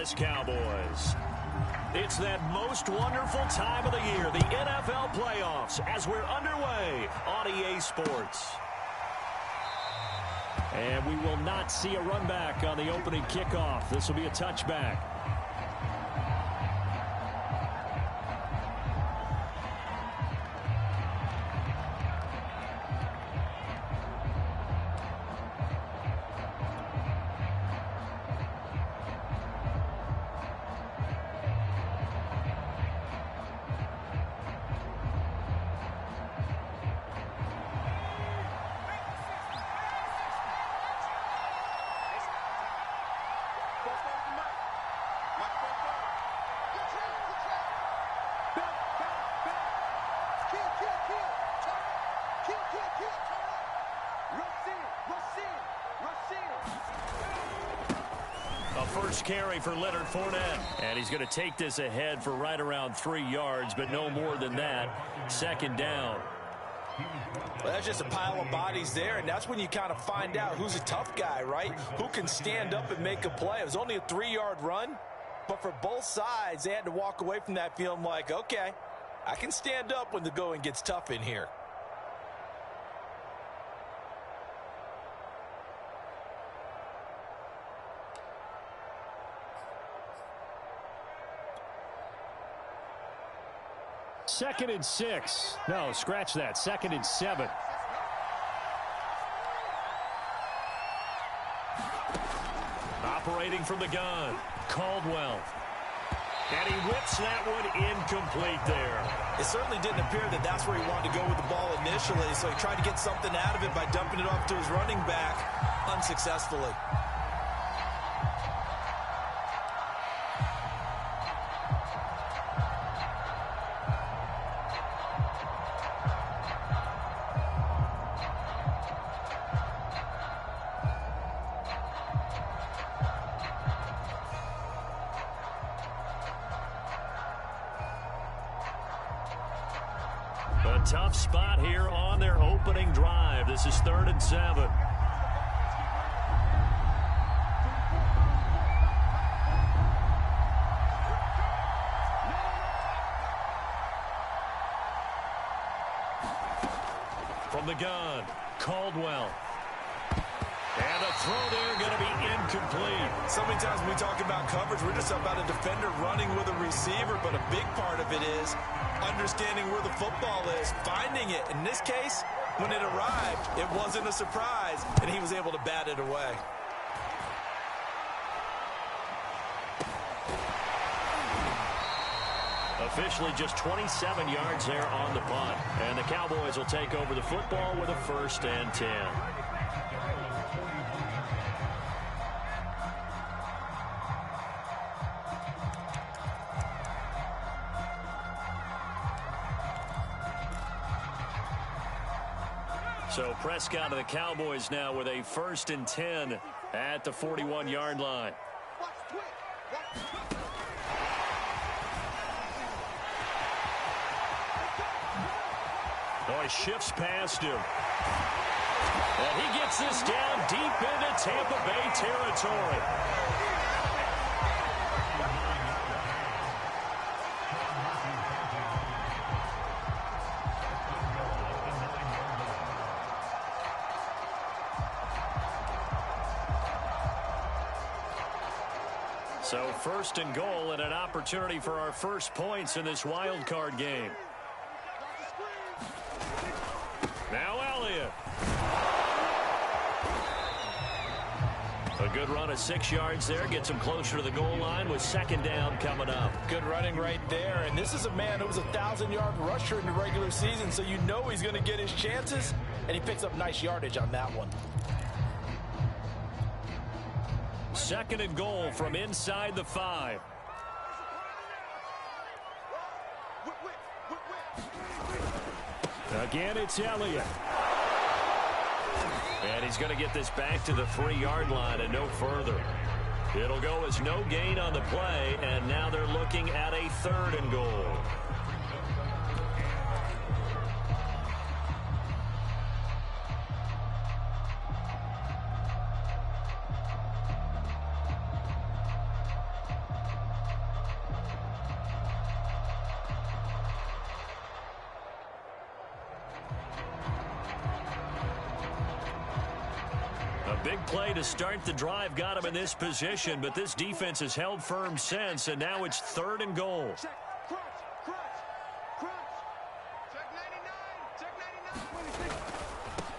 Dallas Cowboys. It's that most wonderful time of the year, the NFL playoffs, as we're underway on EA Sports. And we will not see a run back on the opening kickoff. This will be a touchback. First carry for Leonard Fournette. And he's going to take this ahead for right around 3 yards, but no more than that. Second down. Well, that's just a pile of bodies there, and that's when you kind of find out who's a tough guy, right? Who can stand up and make a play. It was only a 3-yard run, but for both sides, they had to walk away from that feeling like, okay, I can stand up when the going gets tough in here. Second and 6. No, scratch that. Second and 7. Operating from the gun, Caldwell. And he whips that one incomplete there. It certainly didn't appear that that's where he wanted to go with the ball initially, so he tried to get something out of it by dumping it off to his running back unsuccessfully. A tough spot here on their opening drive. This is 3rd and 7. From the gun, Caldwell. And a throw there going to be incomplete. So many times when we talk about coverage, we're just about a defender running with a receiver, but a big part of it is understanding where the football is, finding it. In this case, when it arrived, it wasn't a surprise, and he was able to bat it away. Officially just 27 yards there on the punt. And the Cowboys will take over the football with a 1st and 10. So Prescott of the Cowboys now with a 1st and 10 at the 41-yard line. Oh, he shifts past him. And he gets this down deep into Tampa Bay territory. So 1st and goal and an opportunity for our first points in this wild card game. Now Elliott. A good run of 6 yards there. Gets him closer to the goal line with 2nd down coming up. Good running right there. And this is a man who was a 1,000-yard rusher in the regular season, so you know he's going to get his chances. And he picks up nice yardage on that one. 2nd and goal from inside the 5. Again, it's Elliott. And he's going to get this back to the 3-yard line and no further. It'll go as no gain on the play, and now they're looking at a 3rd and goal. A big play to start the drive got him in this position, but this defense has held firm since, and now it's 3rd and goal.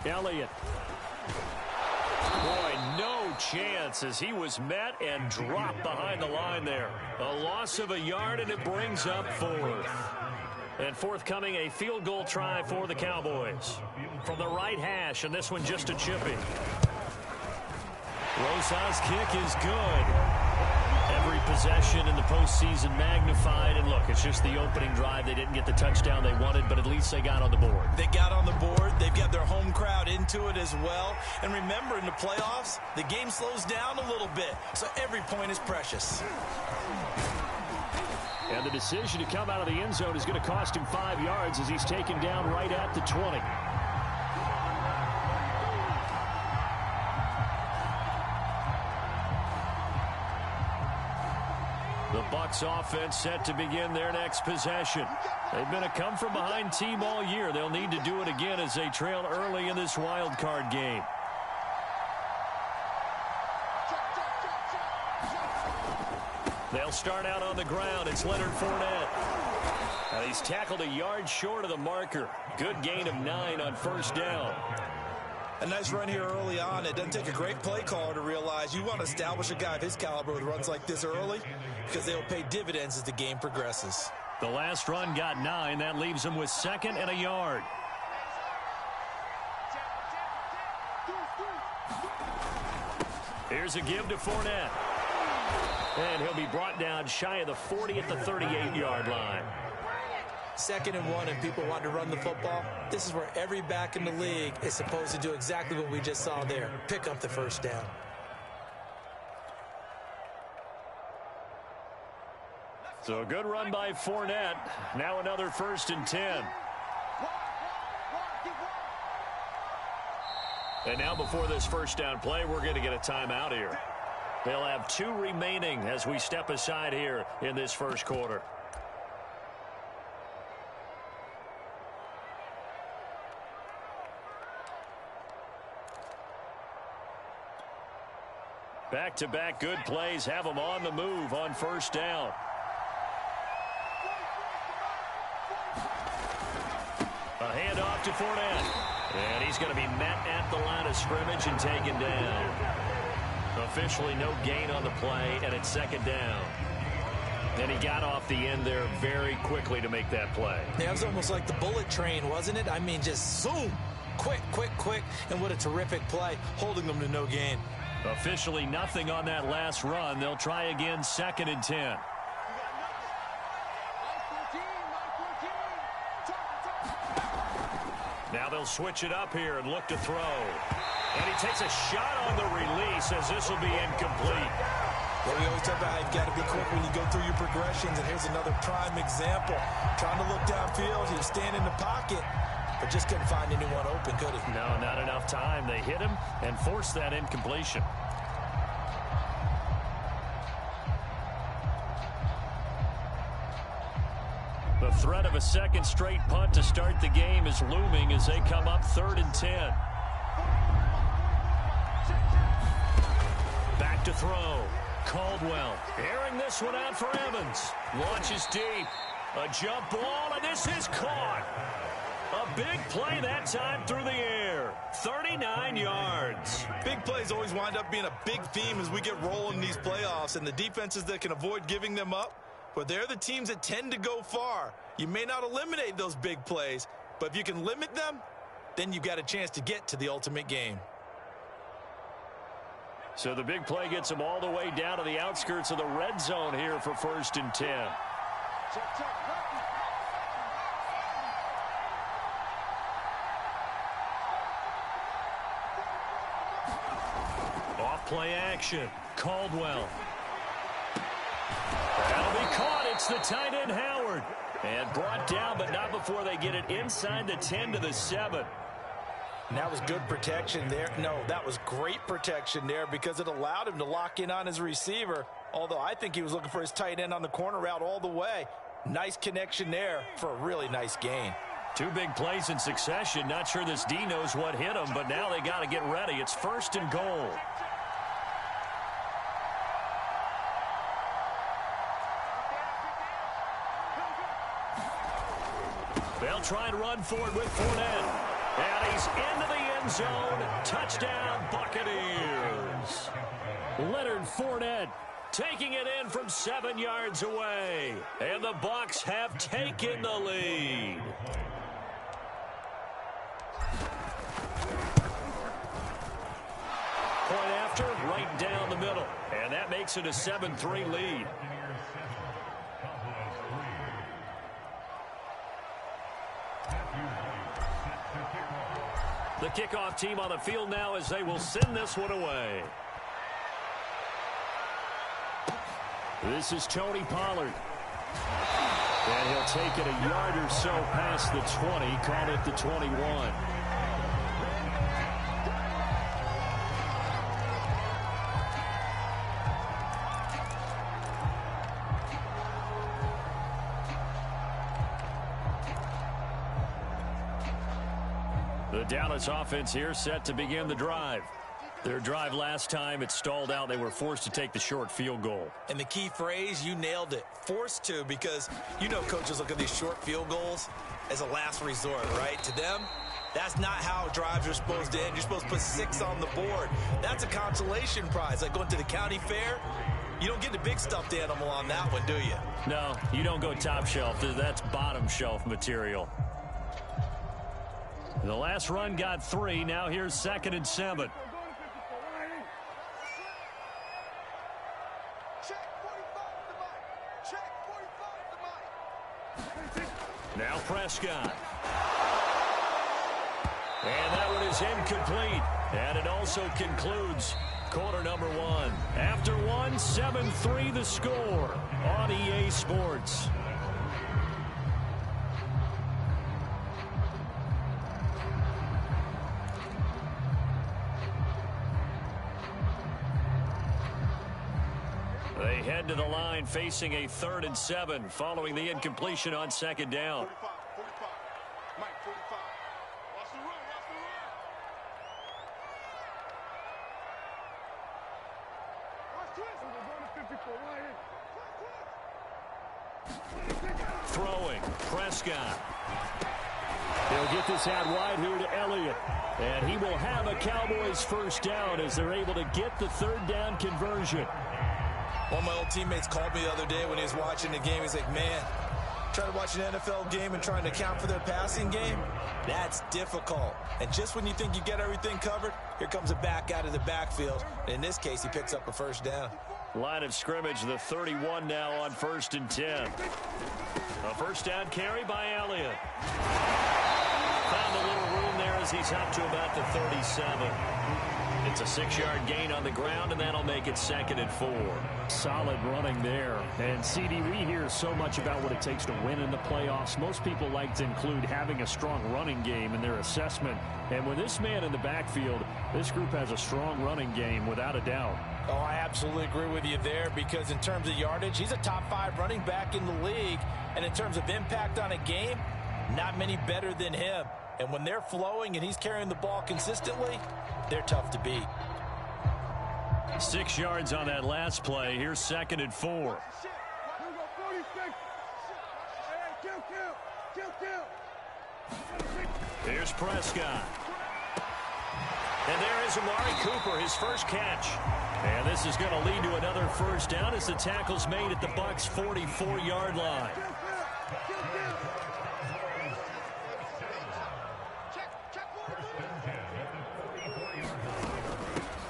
Elliott. Boy, no chance as he was met and dropped behind the line there. A loss of a yard, and it brings up 4th. And forthcoming, a field goal try for the Cowboys. From the right hash, and this one just a chippy. Rosa's kick is good. Every possession in the postseason magnified. And look, it's just the opening drive. They didn't get the touchdown they wanted, but at least they got on the board. They got on the board. They've got their home crowd into it as well. And remember, in the playoffs, the game slows down a little bit, so every point is precious. And the decision to come out of the end zone is going to cost him 5 yards as he's taken down right at the 20. The Bucs offense set to begin their next possession. They've been a come-from-behind team all year. They'll need to do it again as they trail early in this wild card game. They'll start out on the ground. It's Leonard Fournette. And he's tackled a yard short of the marker. Good gain of 9 on 1st down. A nice run here early on. It doesn't take a great play caller to realize you want to establish a guy of his caliber with runs like this early because they will pay dividends as the game progresses. The last run got 9. That leaves him with 2nd and a yard. Here's a give to Fournette. And he'll be brought down shy of the 40 at the 38-yard line. 2nd and 1, and people want to run the football. This is where every back in the league is supposed to do exactly what we just saw there. Pick up the 1st down. So a good run by Fournette. Now another 1st and 10. And now before this 1st down play, we're going to get a timeout here. They'll have 2 remaining as we step aside here in this 1st quarter. Back-to-back good plays have them on the move on 1st down. A handoff to Fournette. And he's going to be met at the line of scrimmage and taken down. Officially no gain on the play, and it's 2nd down. And he got off the end there very quickly to make that play. Yeah, it was almost like the bullet train, wasn't it? I mean, just zoom. Quick, quick, quick. And what a terrific play, holding them to no gain. Officially nothing on that last run. They'll try again 2nd and 10. Now they'll switch it up here and look to throw. And he takes a shot on the release as this will be incomplete. Well, we always talk about how you've got to be quick when you go through your progressions, and here's another prime example. Trying to look downfield, he was standing in the pocket, but just couldn't find anyone open, could he? No, not enough time. They hit him and forced that incompletion. The threat of a 2nd straight punt to start the game is looming as they come up 3rd and 10. Back to throw. Caldwell airing this one out for Evans. Launches deep. A jump ball, and this is caught. A big play that time through the air. 39 yards. Big plays always wind up being a big theme as we get rolling in these playoffs, and the defenses that can avoid giving them up, but they're the teams that tend to go far. You may not eliminate those big plays, but if you can limit them, then you've got a chance to get to the ultimate game. So the big play gets them all the way down to the outskirts of the red zone here for 1st and 10. Off play action. Caldwell. That'll be caught. It's the tight end Howard. And brought down, but not before they get it inside the 10 to the 7. And that was good protection there. No, that was great protection there because it allowed him to lock in on his receiver, although I think he was looking for his tight end on the corner route all the way. Nice connection there for a really nice gain. Two big plays in succession. Not sure this D knows what hit him, but now they got to get ready. It's 1st and goal. They'll try and run for it with Fournette. And he's into the end zone. Touchdown, Buccaneers. Leonard Fournette taking it in from 7 yards away. And the Bucs have taken the lead. Point after, right down the middle. And that makes it a 7-3 lead. The kickoff team on the field now as they will send this one away. This is Tony Pollard. And he'll take it a yard or so past the 20, call it the 21. The Dallas offense here set to begin the drive. Their drive last time, it stalled out. They were forced to take the short field goal. And the key phrase, you nailed it. Forced to, because you know coaches look at these short field goals as a last resort, right? To them, that's not how drives are supposed to end. You're supposed to put 6 on the board. That's a consolation prize. Like going to the county fair, you don't get the big stuffed animal on that one, do you? No, you don't go top shelf. That's bottom shelf material. The last run got 3. Now here's 2nd and 7. Now Prescott. And that one is incomplete. And it also concludes quarter number 1. After 1, 7-3 the score on EA Sports. They head to the line facing a 3rd and 7 following the incompletion on 2nd down. 45. Mike, 45. Watch the run. Throwing, Prescott. They'll get this out wide here to Elliott. And he will have a Cowboys 1st down as they're able to get the 3rd down conversion. One of my old teammates called me the other day when he was watching the game. He's like, man, trying to watch an NFL game and trying to account for their passing game, that's difficult. And just when you think you get everything covered, here comes a back out of the backfield. And in this case, he picks up a 1st down. Line of scrimmage, the 31 now on 1st and 10. A 1st down carry by Elliott. Found a little room there as he's up to about the 37. It's a 6-yard gain on the ground, and that'll make it 2nd and 4. Solid running there. And, CD, we hear so much about what it takes to win in the playoffs. Most people like to include having a strong running game in their assessment. And with this man in the backfield, this group has a strong running game without a doubt. Oh, I absolutely agree with you there, because in terms of yardage, he's a top 5 running back in the league. And in terms of impact on a game, not many better than him. And when they're flowing and he's carrying the ball consistently, they're tough to beat. 6 yards on that last play. Here's 2nd and 4. Here's Prescott. And there is Amari Cooper, his first catch. And this is going to lead to another 1st down as the tackle's made at the Bucs' 44-yard line.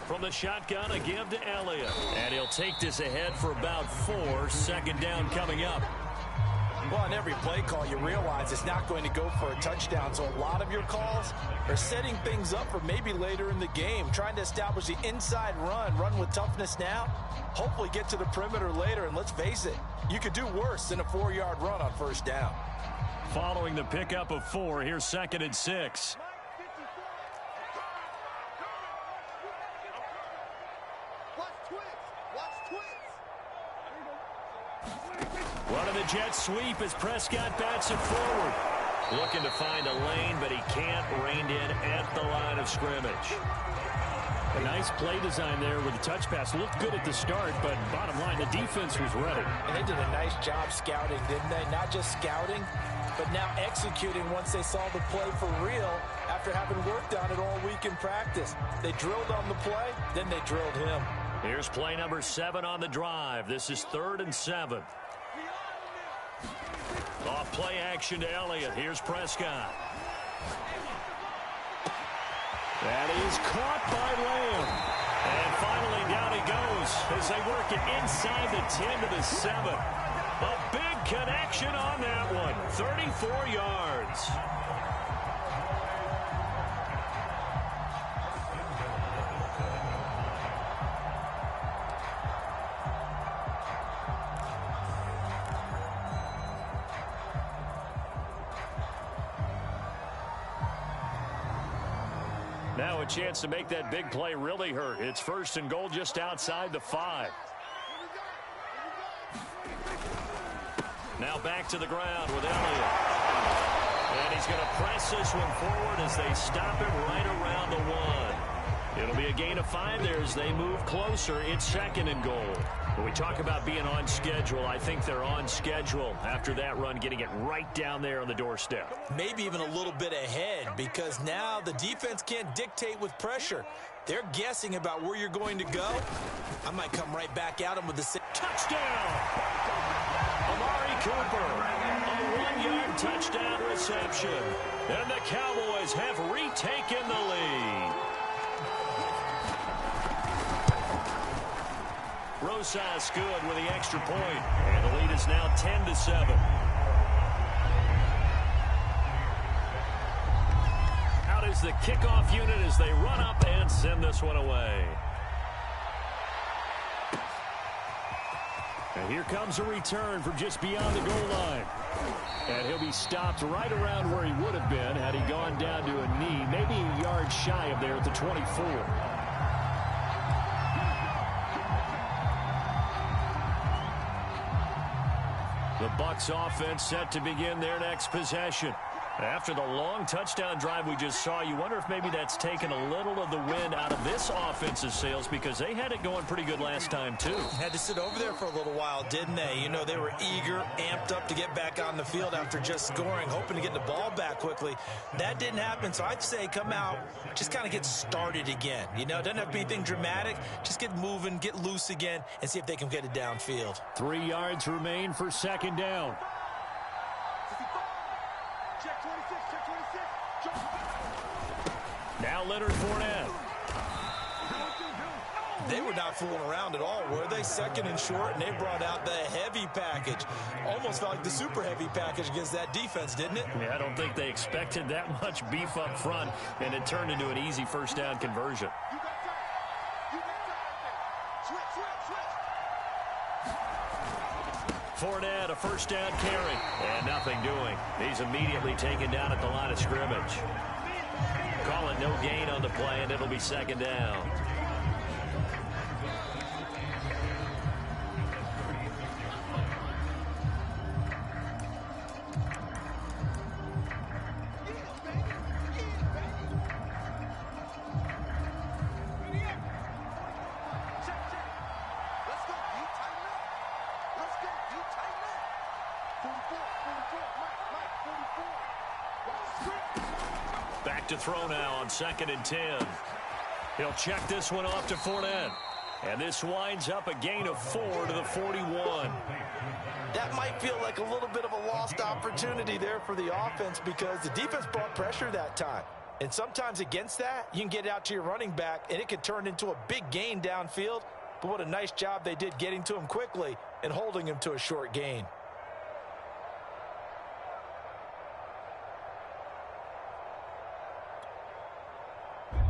From the shotgun, a give to Elliott. And he'll take this ahead for about 4. 2nd down coming up. Well, on every play call, you realize it's not going to go for a touchdown. So a lot of your calls are setting things up for maybe later in the game, trying to establish the inside run with toughness now, hopefully get to the perimeter later. And let's face it, you could do worse than a 4-yard run on 1st down. Following the pickup of 4, here's 2nd and 6. Running the jet sweep as Prescott bats it forward. Looking to find a lane, but he can't. Reined in at the line of scrimmage. A nice play design there with the touch pass. Looked good at the start, but bottom line, the defense was ready. And they did a nice job scouting, didn't they? Not just scouting, but now executing once they saw the play for real after having worked on it all week in practice. They drilled on the play, then they drilled him. Here's play number 7 on the drive. This is 3rd and 7. Off play action to Elliott. Here's Prescott. That is caught by Lamb. And finally down he goes as they work it inside the 10 to the 7. A big connection on that one. 34 yards. Now a chance to make that big play really hurt. It's 1st and goal just outside the 5. Now back to the ground with Elliott. And he's going to press this one forward as they stop him right around the 1. It'll be a gain of 5 there as they move closer. It's 2nd and goal. When we talk about being on schedule, I think they're on schedule after that run, getting it right down there on the doorstep. Maybe even a little bit ahead, because now the defense can't dictate with pressure. They're guessing about where you're going to go. I might come right back at them with the touchdown. Amari Cooper, a 1-yard touchdown reception. And the Cowboys have retaken the lead. Rosas good with the extra point, and the lead is now 10 to 7. Out is the kickoff unit as they run up and send this one away. And here comes a return from just beyond the goal line. And he'll be stopped right around where he would have been had he gone down to a knee, maybe a yard shy of there at the 24. The Bucs offense set to begin their next possession. After the long touchdown drive we just saw, you wonder if maybe that's taken a little of the wind out of this offense's sails, because they had it going pretty good last time, too. Had to sit over there for a little while, didn't they? You know, they were eager, amped up to get back on the field after just scoring, hoping to get the ball back quickly. That didn't happen, so I'd say come out, just kind of get started again. You know, it doesn't have to be anything dramatic. Just get moving, get loose again, and see if they can get it downfield. 3 yards remain for 2nd down. Now Leonard Fournette. They were not fooling around at all, were they? 2nd and short, and they brought out the heavy package. Almost felt like the super heavy package against that defense, didn't it? Yeah, I don't think they expected that much beef up front, and it turned into an easy 1st down conversion. Fournette, a 1st down carry, and nothing doing. He's immediately taken down at the line of scrimmage. Call it no gain on the play, and it'll be 2nd down. Back to throw now on 2nd and 10. He'll check this one off to Fournette. And this winds up a gain of 4 to the 41. That might feel like a little bit of a lost opportunity there for the offense, because the defense brought pressure that time. And sometimes against that, you can get out to your running back, and it could turn into a big gain downfield. But what a nice job they did getting to him quickly and holding him to a short gain.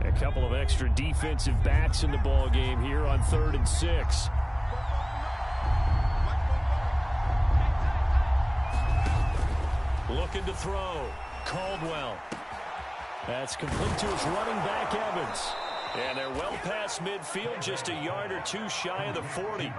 A couple of extra defensive backs in the ball game here on 3rd and 6. Looking to throw. Caldwell. That's complete to his running back, Evans. And they're well past midfield, just a yard or two shy of the 40. I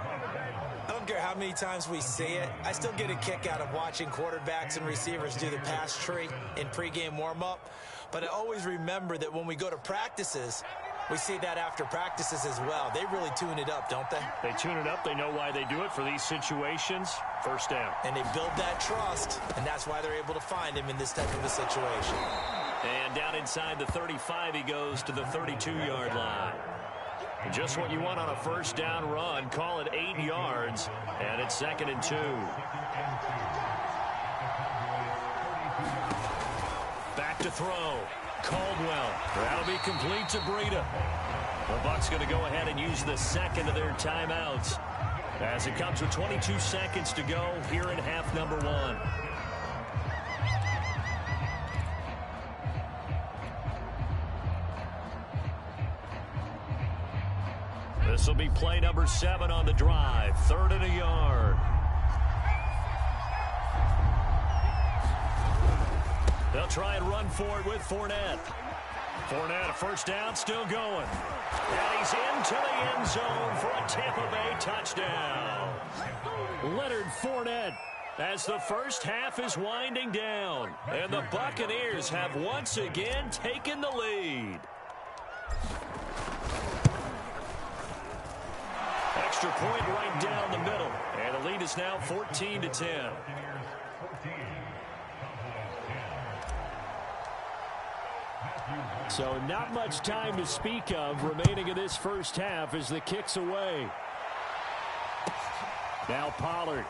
don't care how how many times we see it. I still get a kick out of watching quarterbacks and receivers do the pass tree in pregame warm-up. But I always remember that when we go to practices, we see that after practices as well. They really tune it up, don't they? They tune it up. They know why they do it for these situations. First down. And they build that trust, and that's why they're able to find him in this type of a situation. And down inside the 35, he goes to the 32-yard line. Just what you want on a first down run. Call it 8 yards, and it's 2nd and 2. Back to throw. Caldwell. That'll be complete to Breida. The Bucs going to go ahead and use the second of their timeouts as it comes with 22 seconds to go here in half number 1. This will be play number 7 on the drive. 3rd and a yard. They'll try and run for it with Fournette. Fournette, a first down, still going. And he's into the end zone for a Tampa Bay touchdown. Leonard Fournette, as the first half is winding down. And the Buccaneers have once again taken the lead. Extra point right down the middle. And the lead is now 14-10. So not much time to speak of remaining in this first half as the kick's away. Now Pollard.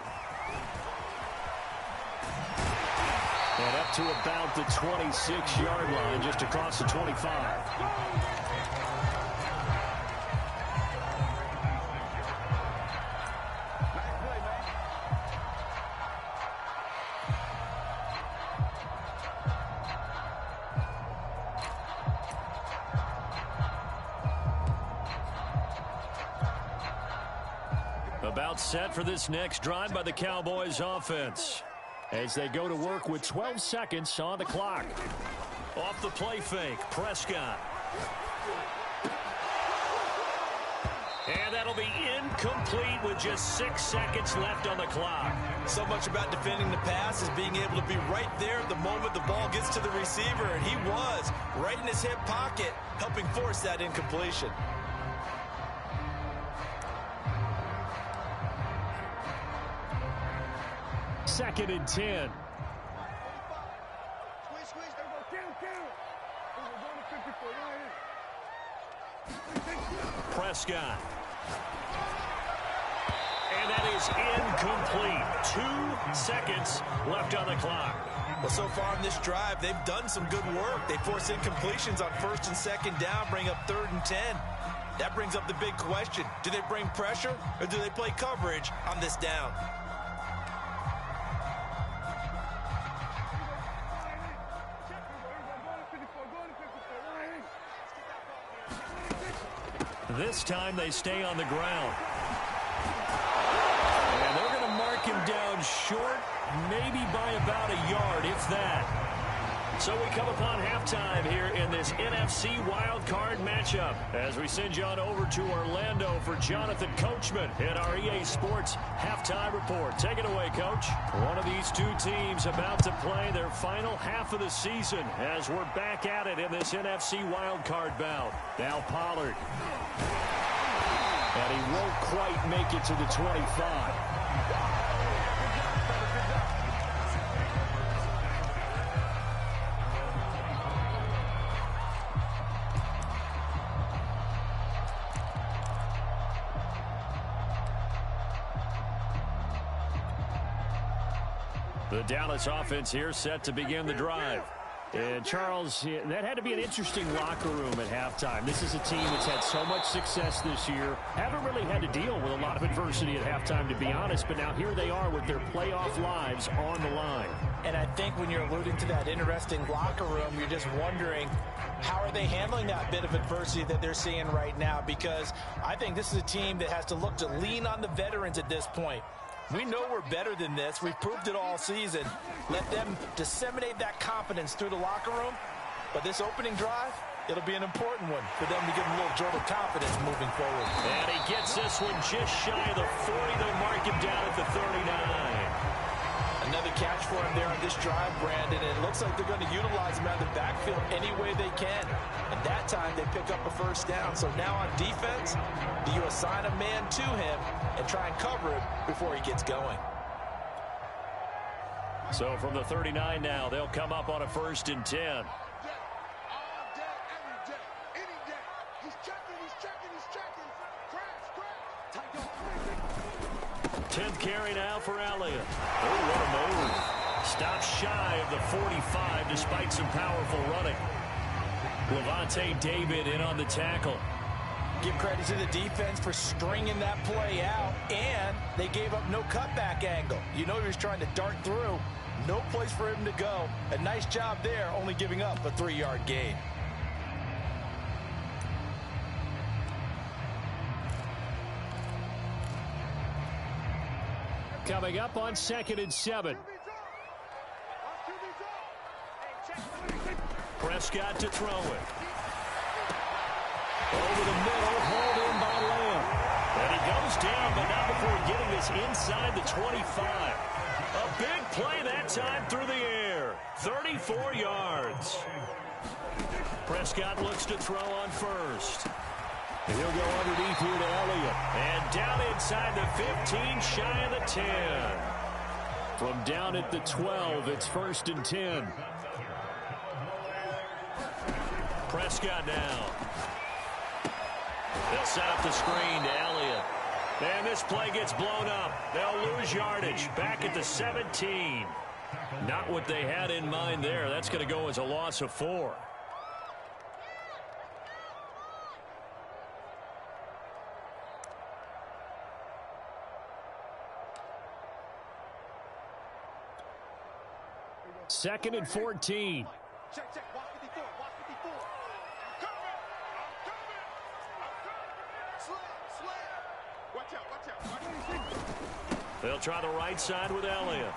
And up to about the 26-yard line, just across the 25. About set for this next drive by the Cowboys offense. As they go to work with 12 seconds on the clock. Off the play fake, Prescott. And that'll be incomplete with just 6 seconds left on the clock. So much about defending the pass is being able to be right there at the moment the ball gets to the receiver, and he was right in his hip pocket, helping force that incompletion. Second and 10. Prescott. And that is incomplete. 2 seconds left on the clock. Well, so far in this drive, they've done some good work. They force incompletions on 1st and 2nd down, bring up 3rd and 10. That brings up the big question. Do they bring pressure or do they play coverage on this down? This time they stay on the ground. And they're going to mark him down short, maybe by about a yard, if that. So we come upon halftime here in this NFC wildcard matchup as we send you on over to Orlando for Jonathan Coachman in our EA Sports halftime report. Take it away, Coach. One of these two teams about to play their final half of the season as we're back at it in this NFC wildcard bout. Now Pollard. And he won't quite make it to the 25. The Dallas offense here set to begin the drive. And Charles, that had to be an interesting locker room at halftime. This is a team that's had so much success this year. Haven't really had to deal with a lot of adversity at halftime, to be honest. But now here they are with their playoff lives on the line. And I think when you're alluding to that interesting locker room, you're just wondering, how are they handling that bit of adversity that they're seeing right now? Because I think this is a team that has to look to lean on the veterans at this point. We know we're better than this. We've proved it all season. Let them disseminate that confidence through the locker room. But this opening drive, It'll be an important one for them to give them a little jolt of confidence moving forward. And he gets this one just shy of the 40. They'll mark him down at the 39. Another catch for him there on this drive, Brandon. And it looks like they're going to utilize him out of the backfield any way they can. And that time they pick up a first down. So now on defense, do you assign a man to him and try and cover him before he gets going? So from the 39 now, they'll come up on a 1st and 10. 10th carry now for Elliott. Oh, what a move. Stops shy of the 45 despite some powerful running. Levante David in on the tackle. Give credit to the defense for stringing that play out, and they gave up no cutback angle. You know he was trying to dart through. No place for him to go. A nice job there, only giving up a 3-yard gain. Coming up on 2nd and 7. Prescott to throw it. Over the middle, hauled in by Lamb. And he goes down, but not before getting this inside the 25. A big play that time through the air. 34 yards. Prescott looks to throw on 1st. He'll go underneath here to Elliott. And down inside the 15, shy of the 10. From down at the 12, it's 1st and 10. Prescott now. They'll set up the screen to Elliott. And this play gets blown up. They'll lose yardage. Back at the 17. Not what they had in mind there. That's going to go as a loss of 4. Second and 14. Check. Watch 54. Watch 54. I'm coming. Slam. Watch out. They'll try the right side with Elliott.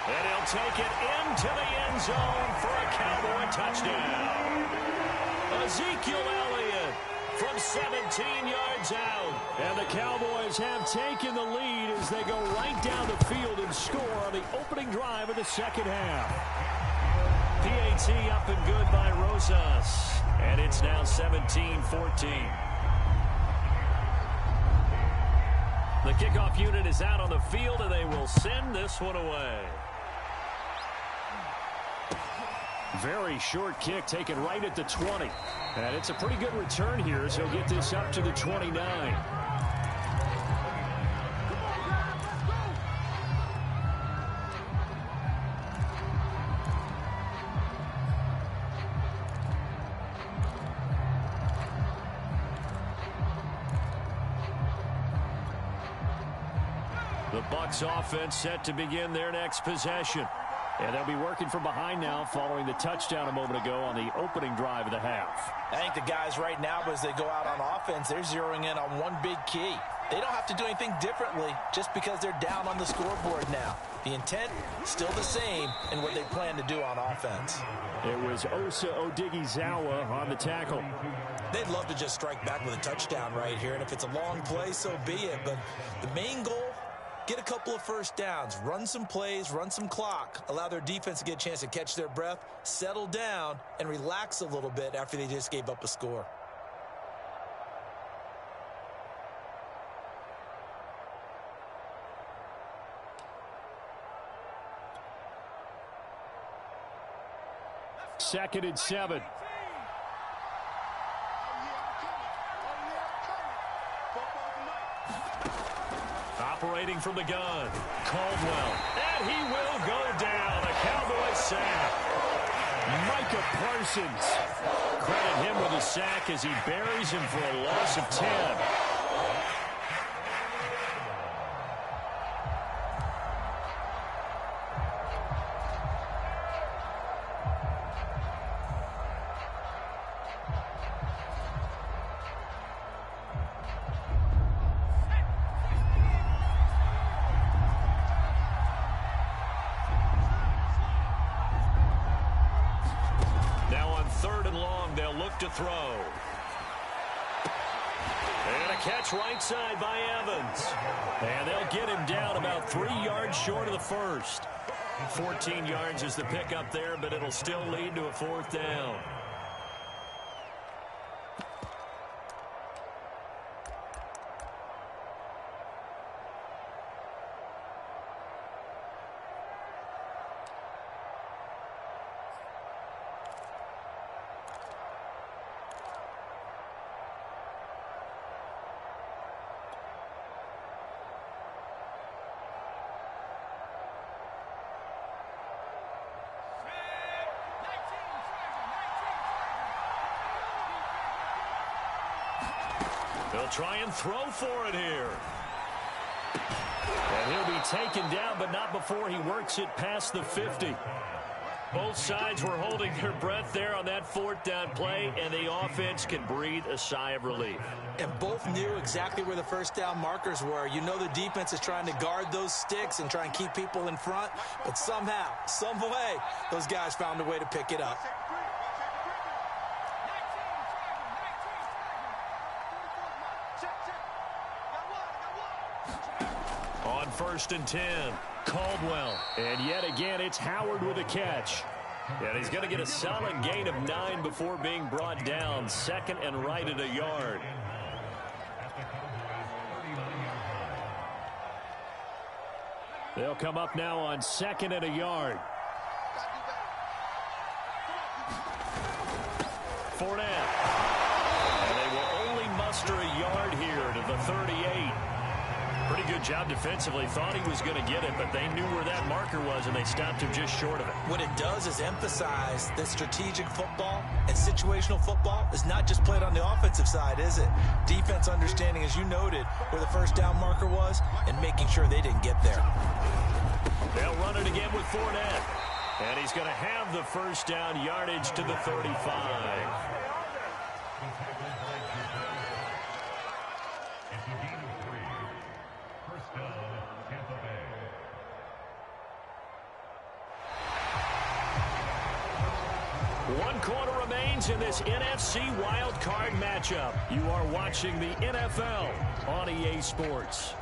And he'll take it into the end zone for a Cowboy touchdown. Ezekiel Elliott from 17 yards out. And the Cowboys have taken the lead as they go right down the field and score on the opening drive of the 2nd half. PAT up and good by Rosas. And it's now 17-14. The kickoff unit is out on the field, and they will send this one away. Very short kick taken right at the 20. And it's a pretty good return here, so he'll get this up to the 29. The Bucs offense set to begin their next possession. And they'll be working from behind now following the touchdown a moment ago on the opening drive of the half. I think the guys right now, as they go out on offense, they're zeroing in on one big key. They don't have to do anything differently just because they're down on the scoreboard now. The intent, still the same in what they plan to do on offense. It was Osa Odighizuwa on the tackle. They'd love to just strike back with a touchdown right here, and if it's a long play, so be it. But the main goal, get a couple of first downs, run some plays, run some clock, allow their defense to get a chance to catch their breath, settle down, and relax a little bit after they just gave up a score. Second and 7. Operating from the gun, Caldwell. And he will go down. A Cowboy sack. Micah Parsons. Credit him with a sack as he buries him for a loss of 10. Now on 3rd and long. long. They'll look to throw. And a catch right side by Evans. And they'll get him down about 3 yards short of the first. 14 yards is the pickup there, but it'll still lead to a 4th down. They'll try and throw for it here. And he'll be taken down, but not before he works it past the 50. Both sides were holding their breath there on that 4th down play, and the offense can breathe a sigh of relief. And both knew exactly where the 1st down markers were. You know the defense is trying to guard those sticks and try and keep people in front, but somehow, some way, those guys found a way to pick it up. On 1st and 10, Caldwell. And yet again, it's Howard with a catch. And he's going to get a solid gain of 9 before being brought down. 2nd and right at a yard. They'll come up now on 2nd and a yard. Fournette. And they will only muster a yard here to the 38. Pretty good job defensively. Thought he was going to get it, but they knew where that marker was, and they stopped him just short of it. What it does is emphasize that strategic football and situational football is not just played on the offensive side, is it? Defense understanding, as you noted, where the 1st down marker was and making sure they didn't get there. They'll run it again with Fournette. And he's going to have the 1st down yardage to the 35. One quarter remains in this NFC wild card matchup. You are watching the NFL on EA Sports.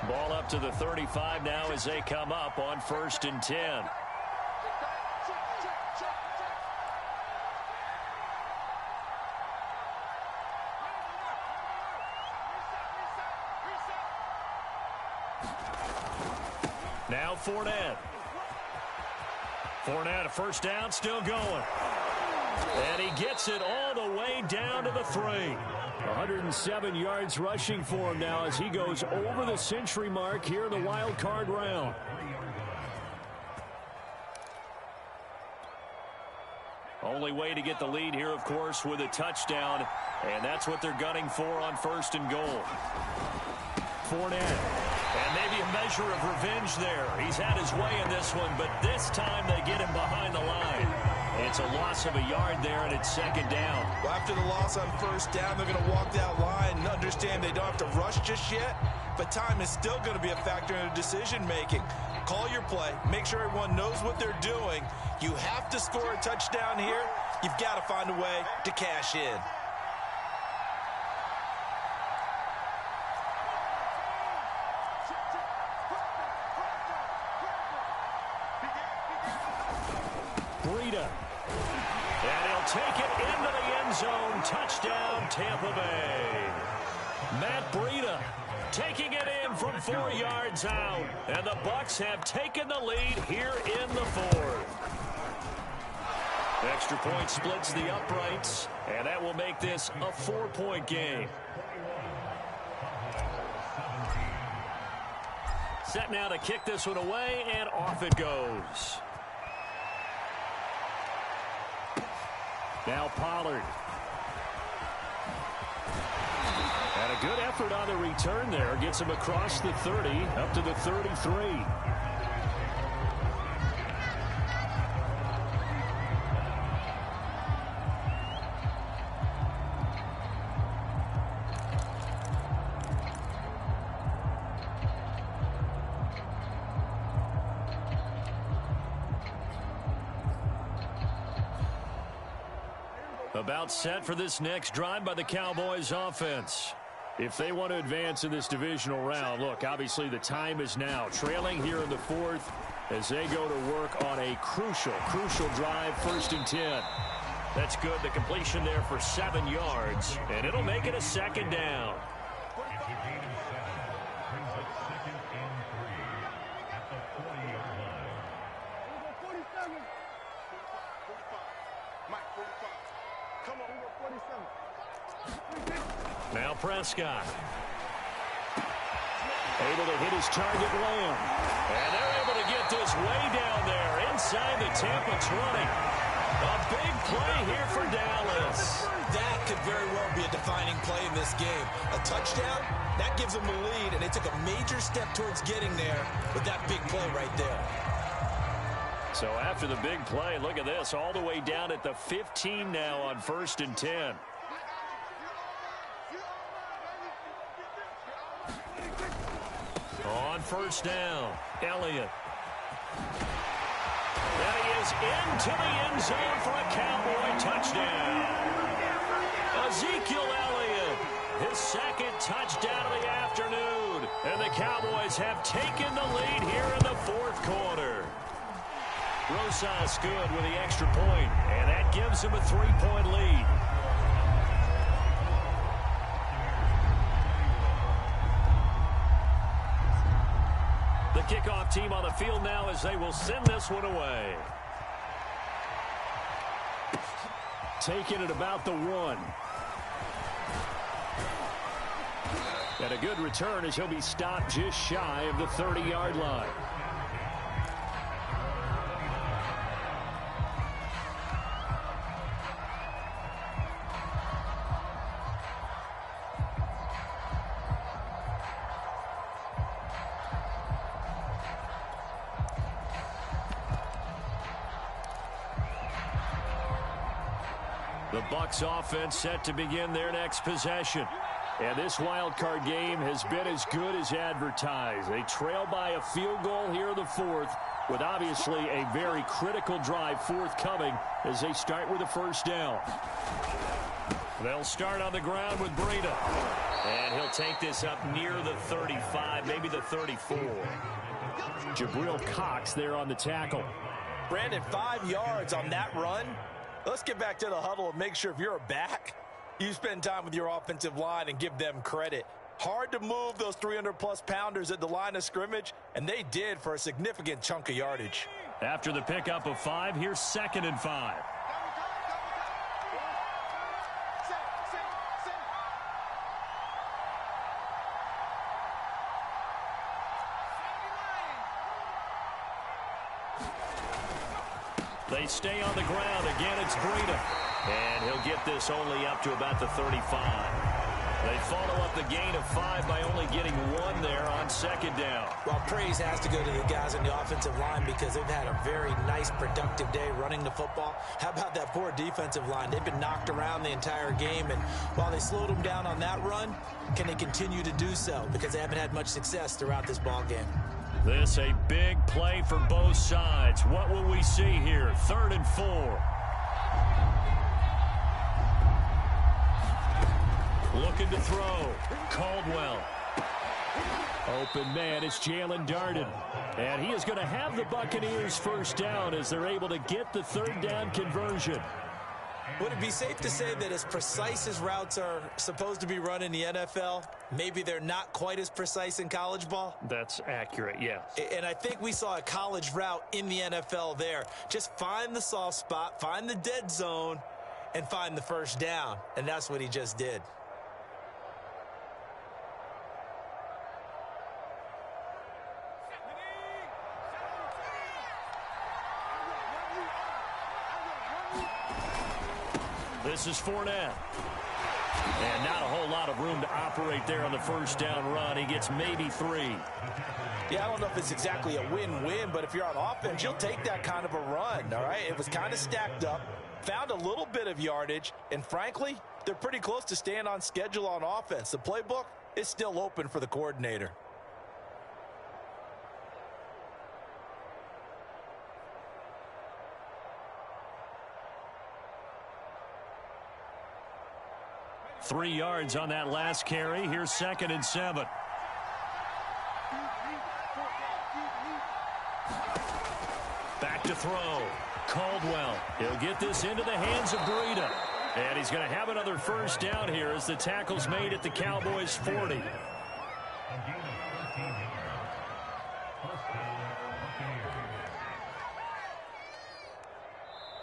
Ball up to the 35 now as they come up on 1st and 10. Now Fournette. Fournette, a 1st down, still going. And he gets it all the way down to the 3. 107 yards rushing for him now as he goes over the century mark here in the wild card round. Only way to get the lead here, of course, with a touchdown. And that's what they're gunning for on 1st and goal. Fournette. And maybe a measure of revenge there. He's had his way in this one, but this time they get him behind the line. It's a loss of a yard there, and it's 2nd down. Well, after the loss on 1st down, they're going to walk that line and understand they don't have to rush just yet, but time is still going to be a factor in decision-making. Call your play. Make sure everyone knows what they're doing. You have to score a touchdown here. You've got to find a way to cash in. And he'll take it into the end zone. Touchdown, Tampa Bay. Matt Breida taking it in from 4 yards out. And the Bucs have taken the lead here in the 4th. Extra point splits the uprights, and that will make this a 4-point game. Set now to kick this one away, and off it goes. Now Pollard. And a good effort on the return there. Gets him across the 30, up to the 33. About set for this next drive by the Cowboys offense. If they want to advance in this divisional round, look, obviously the time is now. Trailing here in the fourth as they go to work on a crucial drive, 1st and 10. That's good. The completion there for 7 yards, and it'll make it a 2nd down. Now Prescott. Able to hit his target Lamb. And they're able to get this way down there inside the Tampa 20. A big play here for Dallas. That could very well be a defining play in this game. A touchdown, that gives them the lead, and they took a major step towards getting there with that big play right there. So after the big play, look at this, all the way down at the 15 now on 1st and 10. On 1st down, Elliott. And he is into the end zone for a Cowboy touchdown. Ezekiel Elliott, his 2nd touchdown of the afternoon. And the Cowboys have taken the lead here in the 4th quarter. Rosas good with the extra point, and that gives him a 3-point lead. The kickoff team on the field now as they will send this one away. Taking it about the 1. And a good return as he'll be stopped just shy of the 30-yard line. The Bucs offense set to begin their next possession. And this wild card game has been as good as advertised. They trail by a field goal here in the 4th with obviously a very critical drive forthcoming as they start with a 1st down. They'll start on the ground with Breida. And he'll take this up near the 35, maybe the 34. Jabril Cox there on the tackle. Brandon, 5 yards on that run. Let's get back to the huddle and make sure if you're a back, you spend time with your offensive line and give them credit. Hard to move those 300-plus pounders at the line of scrimmage, and they did for a significant chunk of yardage. After the pickup of 5, here's 2nd and 5. They stay on the ground. Again, it's Breida. And he'll get this only up to about the 35. They follow up the gain of 5 by only getting 1 there on 2nd down. Well, praise has to go to the guys on the offensive line because they've had a very nice, productive day running the football. How about that poor defensive line? They've been knocked around the entire game, and while they slowed them down on that run, can they continue to do so? Because they haven't had much success throughout this ball game. This a big play for both sides. What will we see here? 3rd and 4. Looking to throw. Caldwell. Open man, it's Jalen Darden. And he is going to have the Buccaneers 1st down as they're able to get the 3rd down conversion. Would it be safe to say that as precise as routes are supposed to be run in the NFL, maybe they're not quite as precise in college ball? That's accurate, yes. And I think we saw a college route in the NFL there. Just find the soft spot, find the dead zone, and find the 1st down. And that's what he just did. This is Fournette. And not a whole lot of room to operate there on the 1st down run. He gets maybe 3. Yeah, I don't know if it's exactly a win-win, but if you're on offense, you'll take that kind of a run, all right? It was kind of stacked up, found a little bit of yardage, and frankly, they're pretty close to staying on schedule on offense. The playbook is still open for the coordinator. 3 yards on that last carry. Here's 2nd and 7. Back to throw. Caldwell. He'll get this into the hands of Breida. And he's going to have another first down here as the tackle's made at the Cowboys' 40.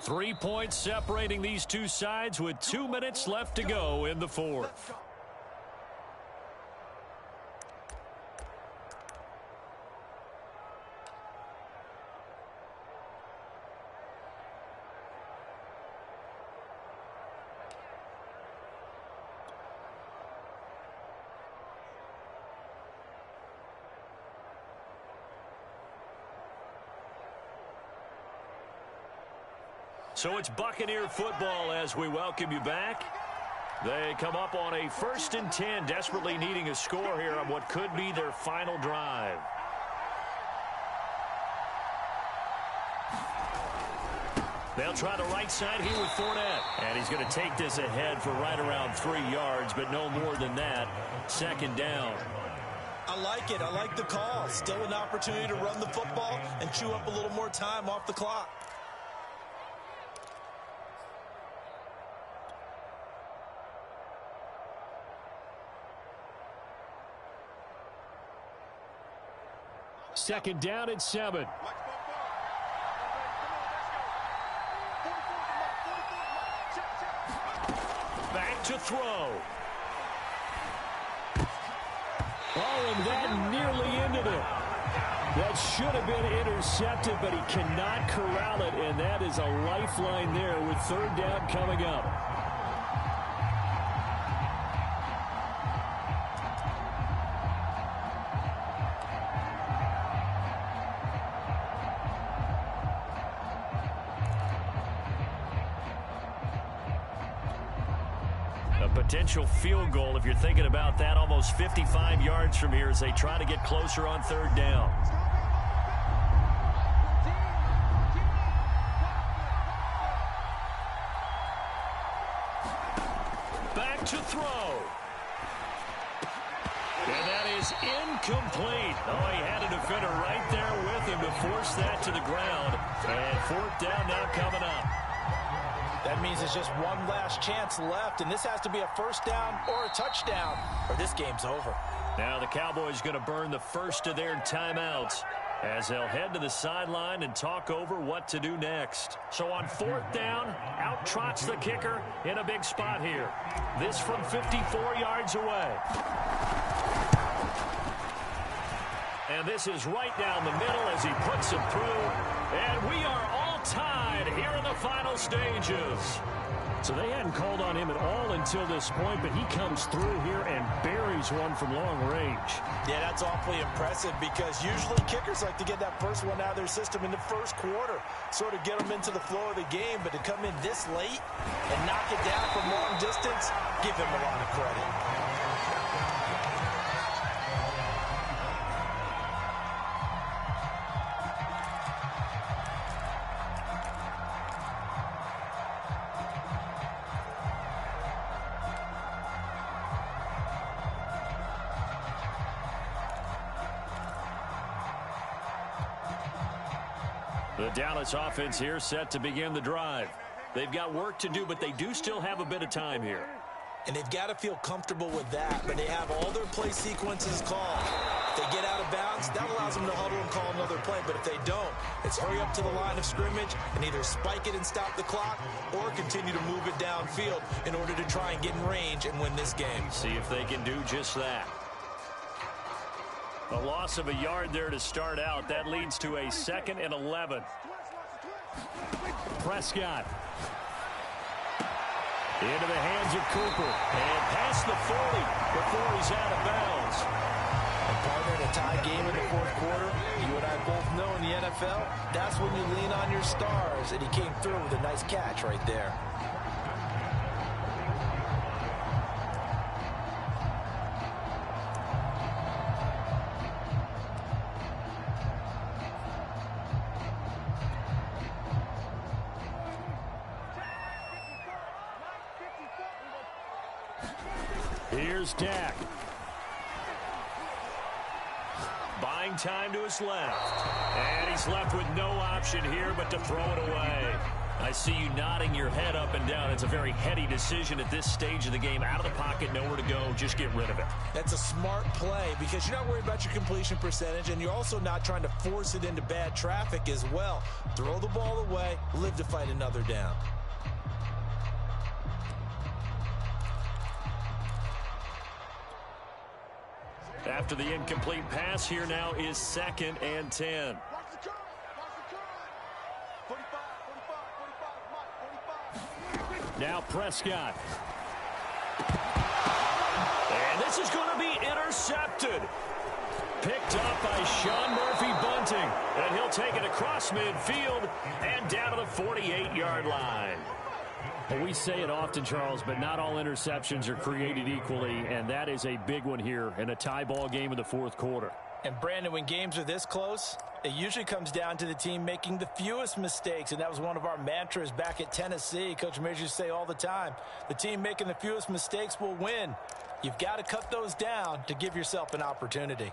Three points separating these two sides with 2 minutes left to go in the fourth. So it's Buccaneer football as we welcome you back. They come up on a 1st and 10, desperately needing a score here on what could be their final drive. They'll try the right side here with Fournette. And he's going to take this ahead for right around 3 yards, but no more than that. 2nd down. I like it. I like the call. Still an opportunity to run the football and chew up a little more time off the clock. Second down and 7. Back to throw. Oh, and that nearly ended it. That should have been intercepted, but he cannot corral it, and that is a lifeline there with 3rd down coming up. Potential field goal, if you're thinking about that, almost 55 yards from here as they try to get closer on 3rd down. Back to throw. And that is incomplete. Oh, he had a defender right there with him to force that to the ground. And 4th down now coming up. That means there's just one last chance left, and this has to be a 1st down or a touchdown, or this game's over. Now the Cowboys going to burn the first of their timeouts as they'll head to the sideline and talk over what to do next. So on 4th down, out trots the kicker in a big spot here. This from 54 yards away. And this is right down the middle as he puts it through. And we are all tied here in the final stages. So they hadn't called on him at all until this point, but he comes through here and buries one from long range. Yeah, that's awfully impressive because usually kickers like to get that first one out of their system in the 1st quarter, sort of get them into the flow of the game, but to come in this late and knock it down from long distance, give him a lot of credit. The Dallas offense here set to begin the drive. They've got work to do, but they do still have a bit of time here. And they've got to feel comfortable with that, but they have all their play sequences called. If they get out of bounds, that allows them to huddle and call another play. But if they don't, it's hurry up to the line of scrimmage and either spike it and stop the clock or continue to move it downfield in order to try and get in range and win this game. See if they can do just that. A loss of a yard there to start out. That leads to a 2nd and 11. Prescott. Into the hands of Cooper. And past the 40 before he's out of bounds. A partner in a tie game in the 4th quarter, you and I both know in the NFL, that's when you lean on your stars. And he came through with a nice catch right there. Here's Dak. Buying time to his left. And he's left with no option here but to throw it away. I see you nodding your head up and down. It's a very heady decision at this stage of the game. Out of the pocket, nowhere to go. Just get rid of it. That's a smart play because you're not worried about your completion percentage, and you're also not trying to force it into bad traffic as well. Throw the ball away, live to fight another down. After the incomplete pass, here now is 2nd and 10. Now Prescott. And this is going to be intercepted. Picked up by Sean Murphy-Bunting. And he'll take it across midfield and down to the 48-yard line. Well, we say it often, Charles, but not all interceptions are created equally, and that is a big one here in a tie ball game in the 4th quarter. And, Brandon, when games are this close, it usually comes down to the team making the fewest mistakes, and that was one of our mantras back at Tennessee. Coach Mears used to say all the time, the team making the fewest mistakes will win. You've got to cut those down to give yourself an opportunity.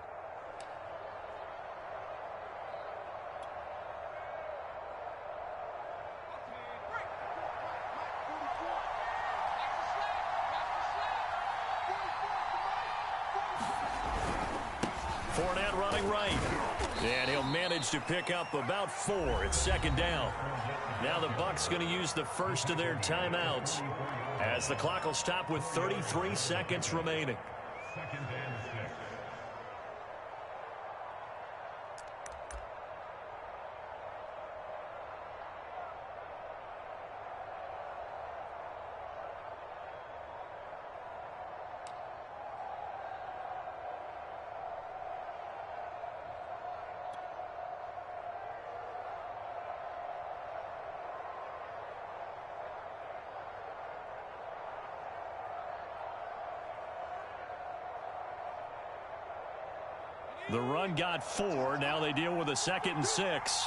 Fournette running right. And he'll manage to pick up about 4. It's 2nd down. Now the Bucs going to use the first of their timeouts as the clock will stop with 33 seconds remaining. The run got 4. Now they deal with a 2nd and 6.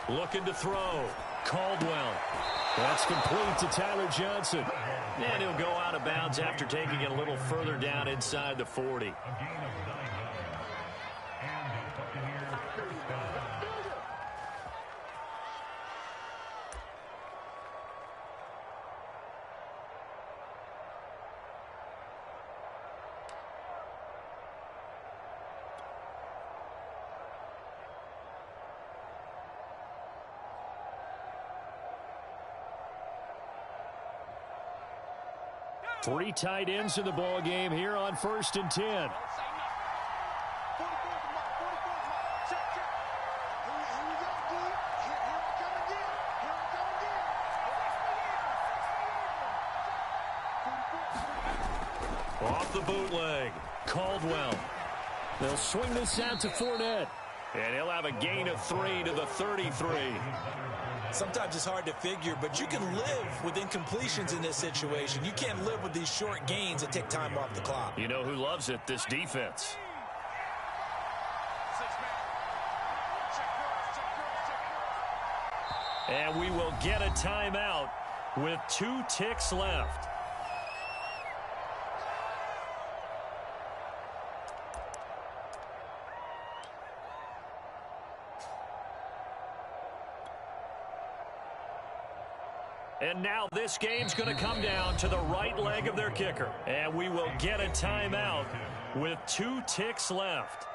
Looking to throw. Caldwell. That's complete to Tyler Johnson. And he'll go out of bounds after taking it a little further down inside the 40. Three tight ends in the ball game here on 1st and 10. Off the bootleg. Caldwell. They'll swing this out to Fournette. And he'll have a gain of 3 to the 33. Sometimes it's hard to figure, but you can live with incompletions in this situation. You can't live with these short gains that take time off the clock. You know who loves it? This defense. And we will get a timeout with 2 ticks left. And now this game's going to come down to the right leg of their kicker. And we will get a timeout with 2 ticks left.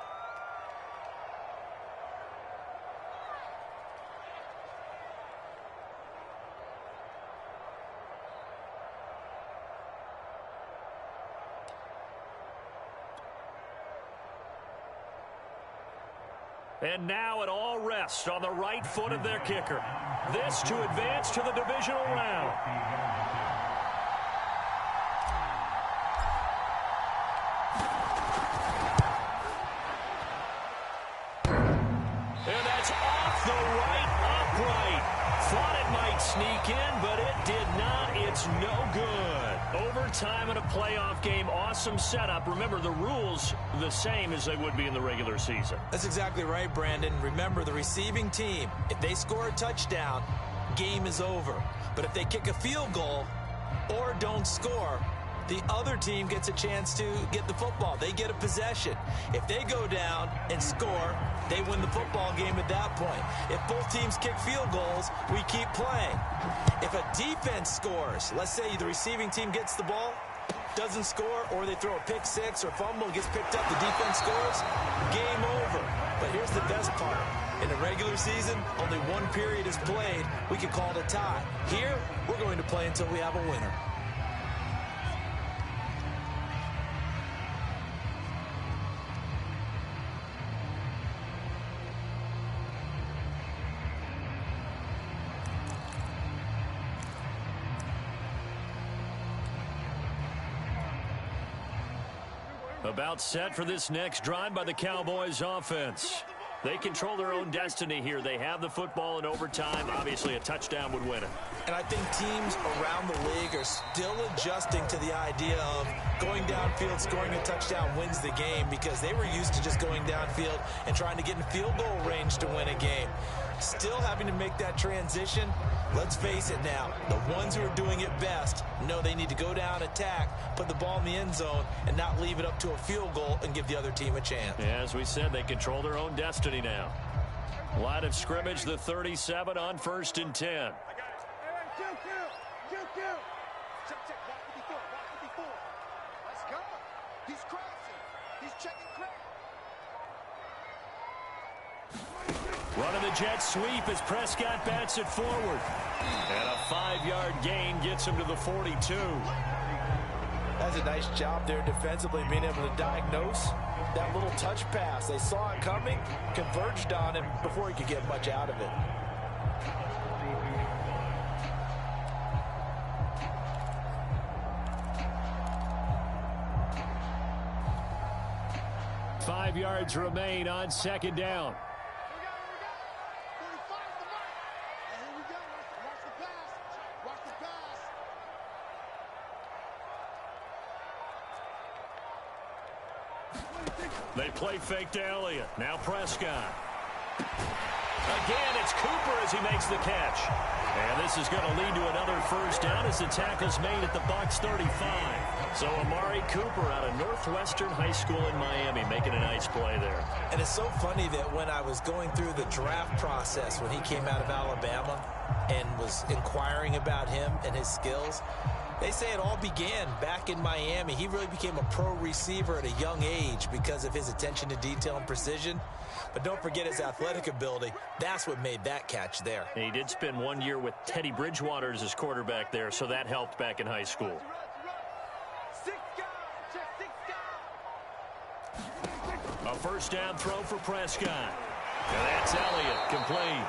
And now it all rests on the right foot of their kicker. This to advance to the divisional round. And that's off the right upright. Thought it might sneak in, but it did not. It's no good. Overtime in a playoff game, awesome setup. Remember, the rules the same as they would be in the regular season. That's exactly right, Brandon. Remember, the receiving team, if they score a touchdown, game is over. But if they kick a field goal or don't score, the other team gets a chance to get the football. They get a possession. If they go down and score, they win the football game at that point. If both teams kick field goals, we keep playing. If a defense scores, let's say the receiving team gets the ball, doesn't score, or they throw a pick six or fumble, gets picked up, the defense scores, game over. But here's the best part. In the regular season, only one period is played. We can call it a tie. Here, we're going to play until we have a winner. About set for this next drive by the Cowboys offense. They control their own destiny here. They have the football in overtime. Obviously, a touchdown would win it. And I think teams around the league are still adjusting to the idea of going downfield, scoring a touchdown wins the game, because they were used to just going downfield and trying to get in field goal range to win a game. Still having to make that transition. Let's face it now, the ones who are doing it best know they need to go down, attack, put the ball in the end zone, and not leave it up to a field goal and give the other team a chance. Yeah, as we said, they control their own destiny now. Line of scrimmage, the 37 on 1st and 10. Let's go. He's crossing. He's checking crack. Running the jet sweep as Prescott bats it forward. And a 5-yard gain gets him to the 42. That's a nice job there defensively, being able to diagnose that little touch pass. They saw it coming, converged on him before he could get much out of it. Five yards remain on 2nd down. They play fake to Elliott. Now Prescott. Again, it's Cooper as he makes the catch. And this is going to lead to another first down as the tackle's made at the Bucs 35. So Amari Cooper out of Northwestern High School in Miami making a nice play there. And it's so funny that when I was going through the draft process when he came out of Alabama and was inquiring about him and his skills, they say it all began back in Miami. He really became a pro receiver at a young age because of his attention to detail and precision. But don't forget his athletic ability. That's what made that catch there. And he did spend 1 year with Teddy Bridgewater as his quarterback there, so that helped back in high school. A first down throw for Prescott. And that's Elliott, complete.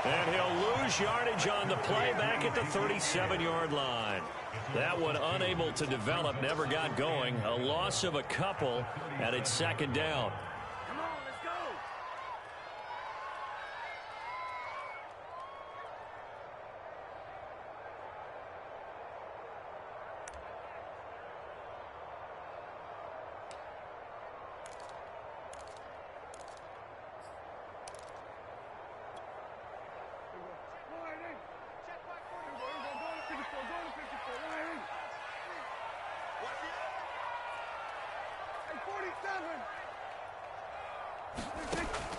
And he'll lose yardage on the play back at the 37-yard line. That one unable to develop, never got going. A loss of a couple, and it's 2nd down. Come on, let's go.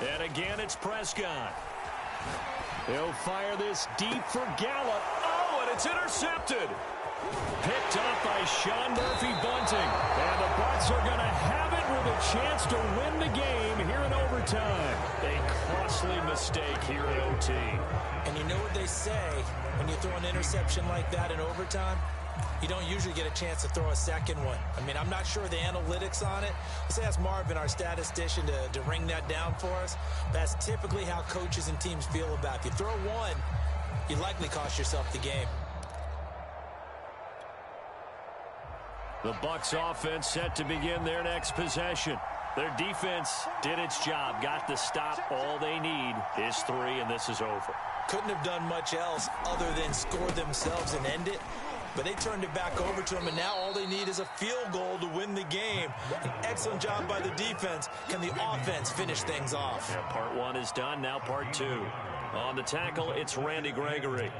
And again, it's Prescott. He'll fire this deep for Gallup. Oh, and it's intercepted. Picked up by Sean Murphy-Bunting. And the Bucs are going to have it with a chance to win the game here in overtime. A costly mistake here in OT. And you know what they say, when you throw an interception like that in overtime, you don't usually get a chance to throw a second one. I mean, I'm not sure the analytics on it. Let's ask Marvin, our statistician, to ring that down for us. That's typically how coaches and teams feel about it. If you throw one, you likely cost yourself the game. The Bucs offense set to begin their next possession. Their defense did its job, got the stop. All they need is 3, and this is over. Couldn't have done much else other than score themselves and end it. But they turned it back over to them, and now all they need is a field goal to win the game. An excellent job by the defense. Can the offense finish things off? Yeah, part 1 is done. Now part 2. On the tackle, it's Randy Gregory.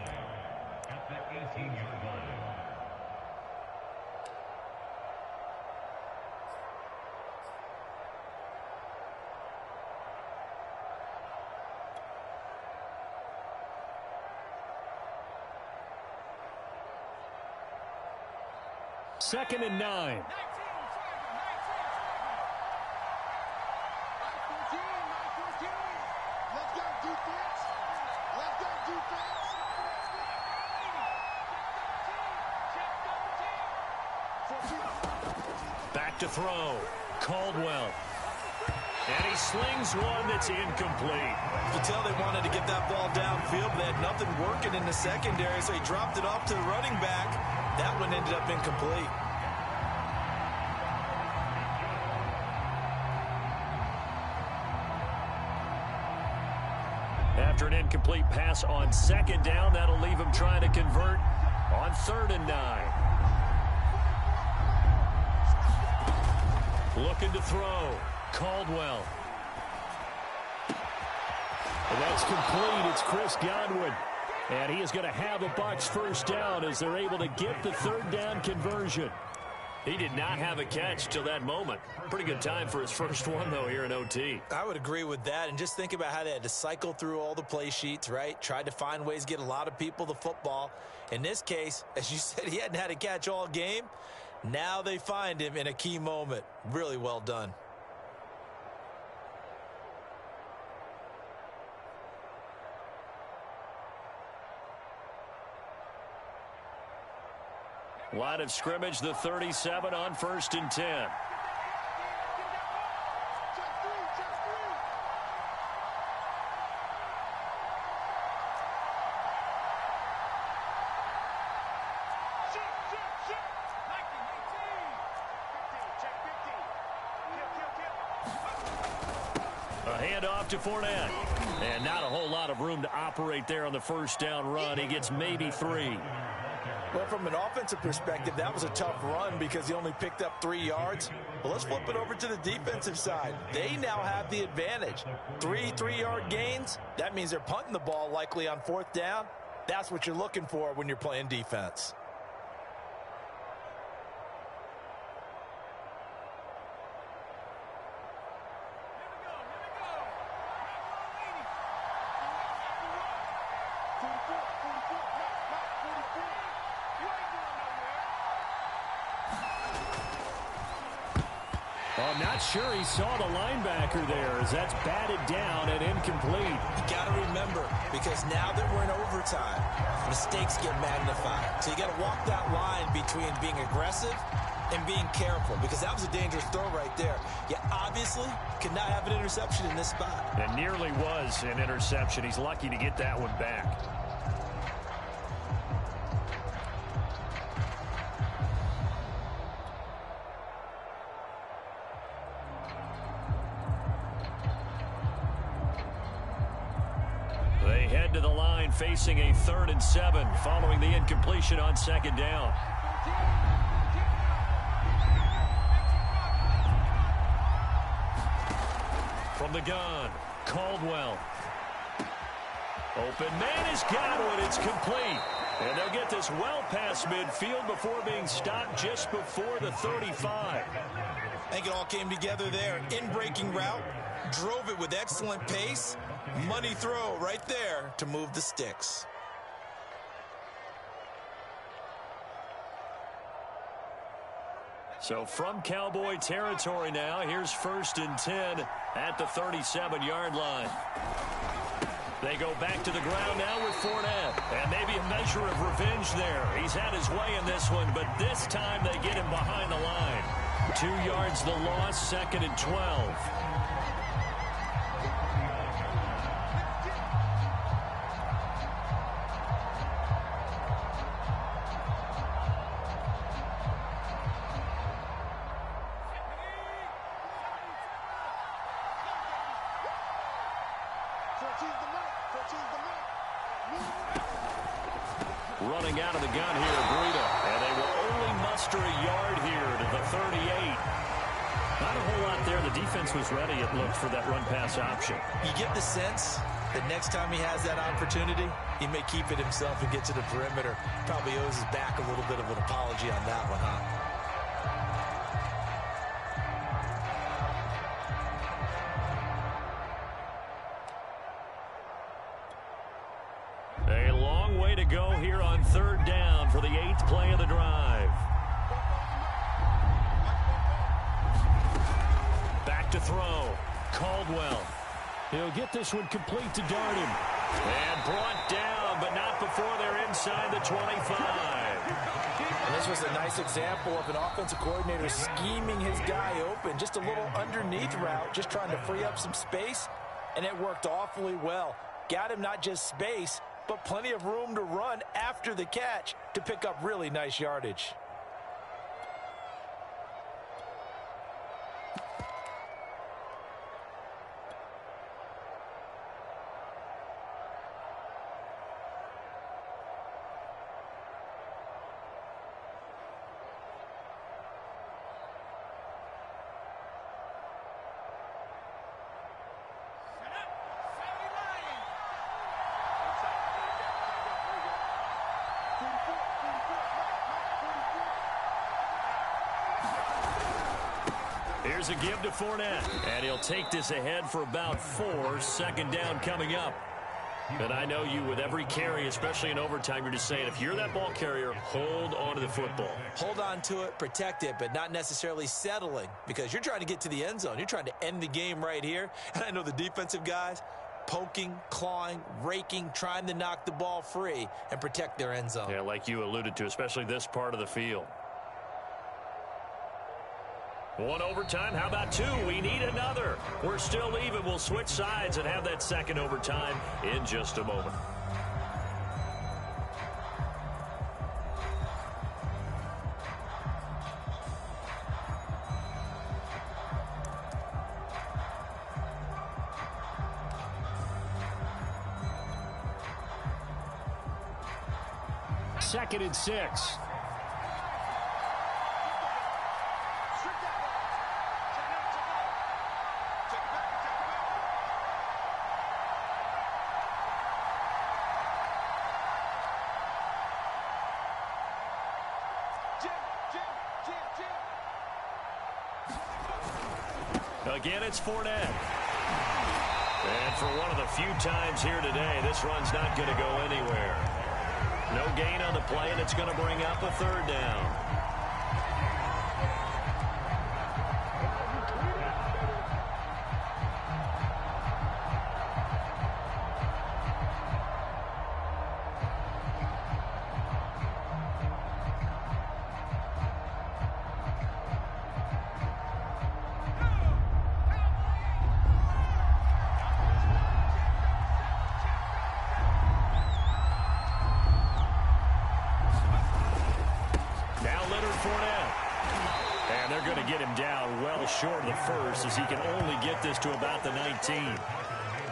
Second and 9. Back to throw. Caldwell. And he slings one that's incomplete. You could tell they wanted to get that ball downfield, but they had nothing working in the secondary, so he dropped it off to the running back. That one ended up incomplete. After an incomplete pass on second down, that'll leave him trying to convert on 3rd and 9. Looking to throw. Caldwell. And that's complete. It's Chris Godwin. And he is going to have a Bucs first down as they're able to get the 3rd down conversion. He did not have a catch till that moment. Pretty good time for his first one, though, here in OT. I would agree with that. And just think about how they had to cycle through all the play sheets, right? Tried to find ways to get a lot of people the football. In this case, as you said, he hadn't had a catch all game. Now they find him in a key moment. Really well done. Line of scrimmage, the 37 on 1st and 10. A handoff to Fournette. And not a whole lot of room to operate there on the first down run. He gets maybe 3. Well, from an offensive perspective, that was a tough run because he only picked up 3 yards. Well, let's flip it over to the defensive side. They now have the advantage. 3 3-yard gains. That means they're punting the ball likely on 4th down. That's what you're looking for when you're playing defense. I'm not sure he saw the linebacker there as that's batted down and incomplete. You got to remember, because now that we're in overtime, mistakes get magnified. So you got to walk that line between being aggressive and being careful, because that was a dangerous throw right there. You obviously could not have an interception in this spot. It nearly was an interception. He's lucky to get that one back. They head to the line facing a 3rd and 7 following the incompletion on 2nd down. From the gun, Caldwell. Open man is Godwin. It's complete. And they'll get this well past midfield before being stopped just before the 35. I think it all came together there. In-breaking route, drove it with excellent pace. Money throw right there to move the sticks. So from Cowboy territory now, here's 1st and 10 at the 37-yard line. They go back to the ground now with Fournette. And maybe a measure of revenge there. He's had his way in this one, but this time they get him behind the line. 2 yards the loss, 2nd and 12. Running out of the gun here, Breida. And they will only muster a yard here to the 38. Not a whole lot there. The defense was ready, it looked, for that run-pass option. You get the sense that next time he has that opportunity, he may keep it himself and get to the perimeter. Probably owes his back a little bit of an apology on that one, huh? A long way to go here on third down for the 8th play of the drive. Back to throw. Caldwell. He'll get this one complete to Darden. And brought down, but not before they're inside the 25. And this was a nice example of an offensive coordinator scheming his guy open. Just a little underneath route, just trying to free up some space, and it worked awfully well. Got him not just space, but plenty of room to run after the catch to pick up really nice yardage. Here's a give to Fournette, and he'll take this ahead for about 4. Second down coming up. And I know you, with every carry, especially in overtime, you're just saying, if you're that ball carrier, hold on to the football. Hold on to it, protect it, but not necessarily settling, because you're trying to get to the end zone. You're trying to end the game right here. And I know the defensive guys, poking, clawing, raking, trying to knock the ball free and protect their end zone. Yeah, like you alluded to, especially this part of the field. One overtime, how about 2? We need another. We're still even. We'll switch sides and have that second overtime in just a moment. Second and 6. Again, it's Fournette. And for one of the few times here today, this run's not going to go anywhere. No gain on the play, and it's going to bring up a third down. And they're going to get him down well short of the first, as he can only get this to about the 19.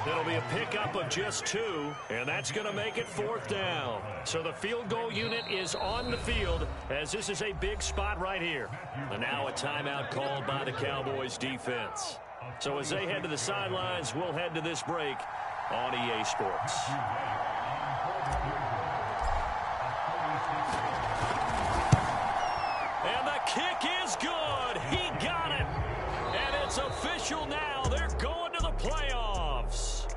It'll be a pickup of just 2, and that's going to make it 4th down. So the field goal unit is on the field, as this is a big spot right here. And now a timeout called by the Cowboys defense. So as they head to the sidelines, we'll head to this break on EA Sports. And the kick is good. He got it. And it's official now. They're going to the playoffs.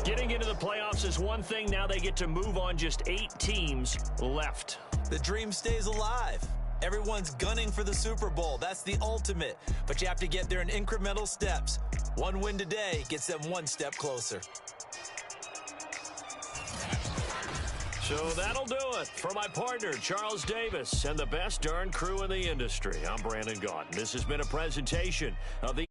Getting into the playoffs is one thing. Now they get to move on. Just 8 teams left. The dream stays alive. Everyone's gunning for the Super Bowl. That's the ultimate. But you have to get there in incremental steps. One win today gets them one step closer. So that'll do it. For my partner, Charles Davis, and the best darn crew in the industry, I'm Brandon Gaudin. This has been a presentation of the